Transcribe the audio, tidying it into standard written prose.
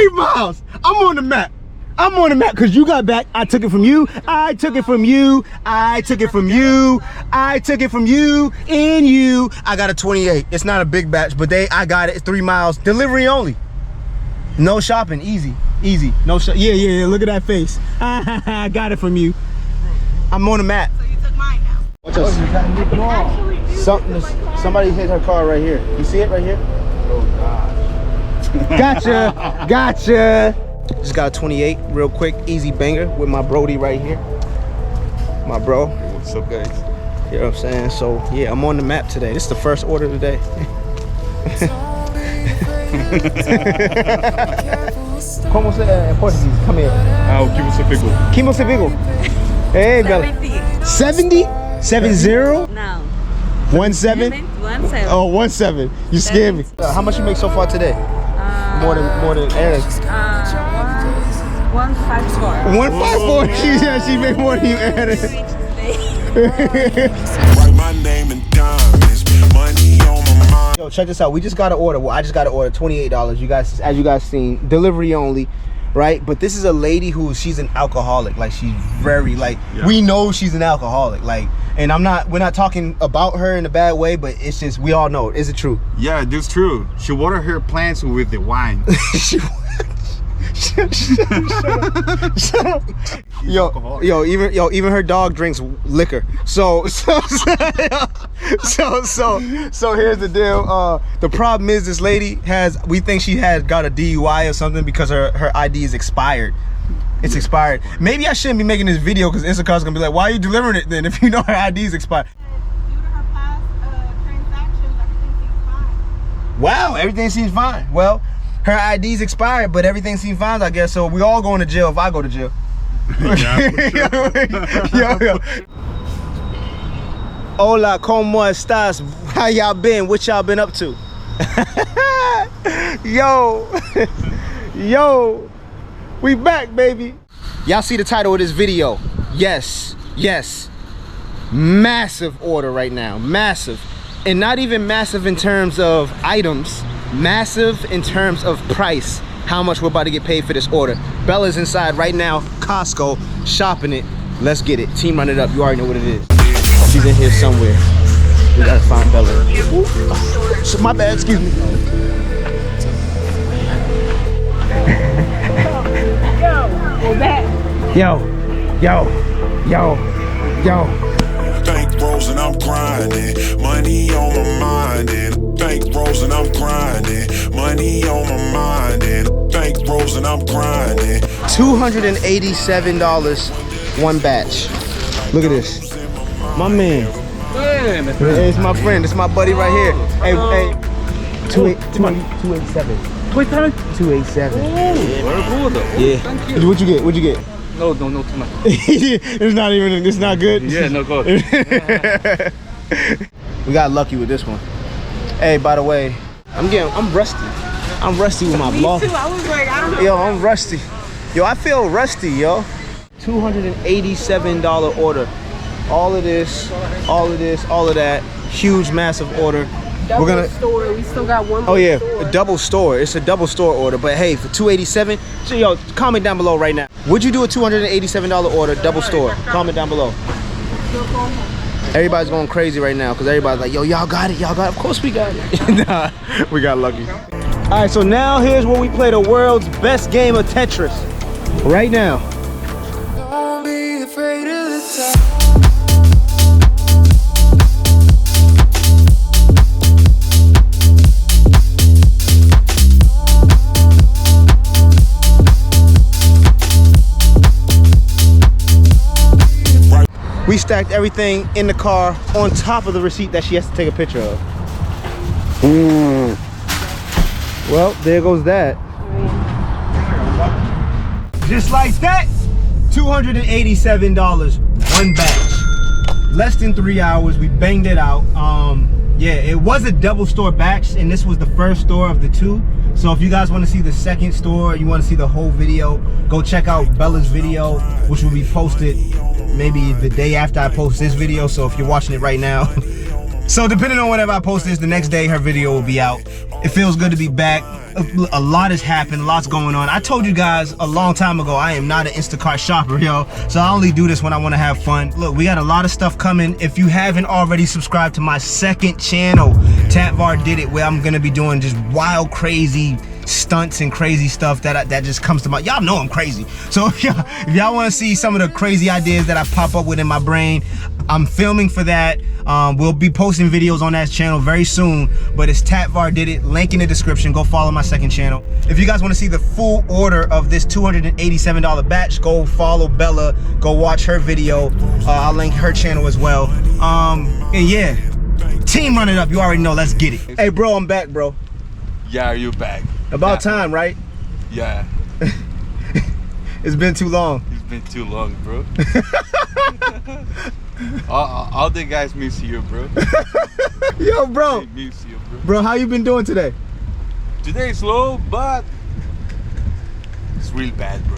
3 miles. I'm on the map. I'm on the map because you got back. I took it from you. I took it from you. I took it from you. I took it from you and you. I got a 28. It's not a big batch, but I got it. It's 3 miles. Delivery only. No shopping. Easy. Easy. No shop. Yeah. Look at that face. I got it from you. I'm on the map. So you took mine now. Watch us. Somebody hit her car right here. You see it right here? Oh gosh. Gotcha. Just got a 28 real quick, easy banger with my Brody right here. My bro. What's up, guys? You know what I'm saying? So yeah, I'm on the map today. This is the first order today. Como se en Portuguese? Come here. Que você pegou? Que você pegou? Hey, Bella. 70? 70? No. 17? 17. Oh, 17. You scared me. How much you make so far today? More than Aaron. 154. 154. She made more than you, Aaron. Write my name in diamonds, money on my mind. Yo, check this out. We just got an order. Well, I just got an order, $28. You guys, as you guys seen, delivery only, right? But this is a lady she's an alcoholic. Like she's very we know she's an alcoholic. Like, and we're not talking about her in a bad way, but it's just we all know it. Is it true? Yeah, that's true. She watered her plants with the wine. Shut up. Yo, even her dog drinks liquor. So here's the deal. The problem is this lady we think she got a DUI or something because her ID is expired. It's expired. Maybe I shouldn't be making this video because Instacart's gonna be like, why are you delivering it then if you know her ID is expired? Due to her past transactions, everything seems fine. Wow, everything seems fine. Well, her ID's expired, but everything seems fine, I guess. So we all going to jail if I go to jail. Yo. Hola, ¿cómo estás? How y'all been? What y'all been up to? Yo, we back, baby. Y'all see the title of this video? Yes. Massive order right now, massive. And not even massive in terms of items, massive in terms of price, how much we're about to get paid for this order. Bella's inside right now, Costco, shopping it. Let's get it. Team, run it up. You already know what it is. She's in here somewhere. We gotta find Bella. So my bad, excuse me. Yo. Bank rolls and I'm grinding, money on my mind. And bank rolls and I'm grinding, money on my mind. And bank rolls and I'm grinding. $287 one batch. Look at this. My man. Hey, it's my friend. It's my buddy right here. Hey. 287. 287. Yeah. Thank you. What'd you get? No, too much. It's not good. Yeah, no good. We got lucky with this one. Hey, by the way, I'm rusty. I'm rusty with my vlog. Me too. I was like, I don't know. Yo, I'm rusty. Yo, I feel rusty, yo. $287 order. All of this, all of that. Huge, massive order. Double store. We still got one more. Oh yeah, store. a double store. It's a double store order. But hey, for $287, so yo, comment down below right now. Would you do a $287 order, double store? Comment down below. Everybody's going crazy right now because everybody's like, yo, y'all got it. Of course we got it. Nah, we got lucky. All right, so now here's where we play the world's best game of Tetris. Right now. Don't be afraid of the top. We stacked everything in the car on top of the receipt that she has to take a picture of. Well, there goes that. Just like that, $287, one batch. Less than 3 hours, we banged it out. Yeah, it was a double store batch, and this was the first store of the two. So if you guys want to see the second store, you want to see the whole video, go check out Bella's video, which will be posted maybe the day after I post this video. So if you're watching it right now, So depending on whenever I post this, the next day her video will be out. It feels good to be back. A lot has happened, lots going on. I told you guys a long time ago, I am not an Instacart shopper, yo. So I only do this when I want to have fun. Look, we got a lot of stuff coming. If you haven't already subscribed to my second channel, Tatvar Did It, where I'm gonna be doing just wild, crazy stunts and crazy stuff that just comes to mind. Y'all know I'm crazy. So if y'all want to see some of the crazy ideas that I pop up with in my brain, I'm filming for that. We'll be posting videos on that channel very soon, but it's Tatvar Did It, link in the description. Go follow my second channel. If you guys want to see the full order of this $287 batch, go follow Bella, go watch her video. I'll link her channel as well. And yeah, team run it up, you already know, let's get it. Hey bro, I'm back, bro. Yeah, you back. About time, right? Yeah. It's been too long. It's been too long, bro. all the guys miss you, bro. Yo, bro. They miss you, bro. Bro, how you been doing today? Today's slow, but it's real bad, bro.